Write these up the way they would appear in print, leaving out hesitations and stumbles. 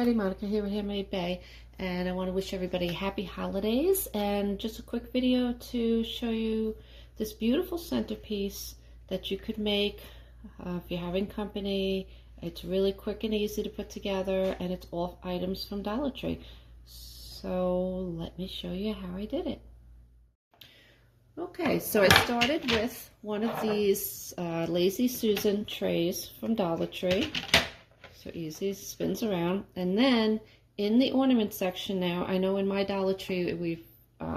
everybody, Monica here with Handmade Bay, and I want to wish everybody happy holidays, and just a quick video to show you this beautiful centerpiece that you could make if you're having company. It's really quick and easy to put together, and it's all items from Dollar Tree. So let me show you how I did it. Okay, so I started with one of these Lazy Susan trays from Dollar Tree. So easy, spins around. And then in the ornament section now, I know in my Dollar Tree we've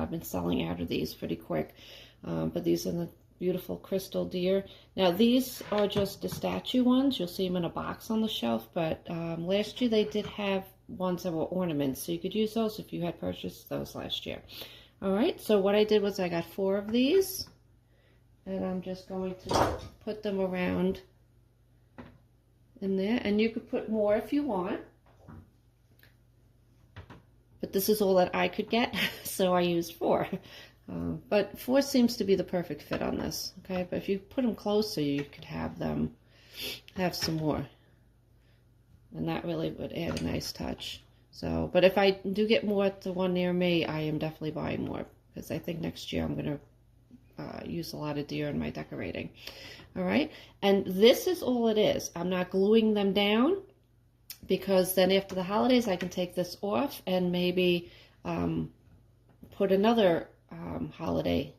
been selling out of these pretty quick, but these are the beautiful crystal deer. Now these are just the statue ones. You'll see them in a box on the shelf, but last year they did have ones that were ornaments, so you could use those if you had purchased those last year. All right, so what I did was I got 4 of these, and I'm just going to put them around in there, and you could put more if you want, but this is all that I could get, so I used 4. But 4 seems to be the perfect fit on this, okay? But if you put them closer, you could have some more, and that really would add a nice touch. So, but if I do get more at the one near me, I am definitely buying more, because I think next year I'm going to use a lot of deer in my decorating. All right, and this is all it is. I'm not gluing them down, because then after the holidays I can take this off and maybe put another holiday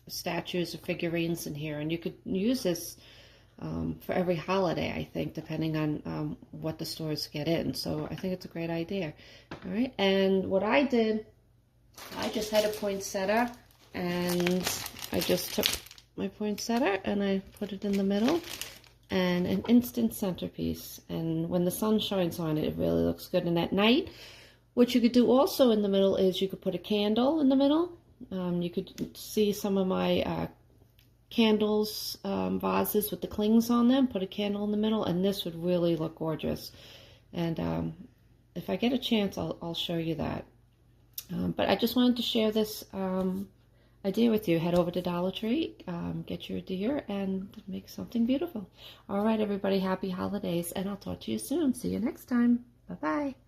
statues or figurines in here, and you could use this for every holiday, I think, depending on what the stores get in. So I think it's a great idea. All right, and what I did, I just had a poinsettia, and I just took my poinsettia and I put it in the middle, and an instant centerpiece. And when the sun shines on it, it really looks good. And at night, what you could do also in the middle is you could put a candle in the middle. You could see some of my candles, vases with the clings on them, put a candle in the middle, and this would really look gorgeous. And if I get a chance, I'll show you that. But I just wanted to share this idea with you. Head over to Dollar Tree, get your deer, and make something beautiful. All right, everybody, happy holidays, and I'll talk to you soon. See you next time. Bye-bye.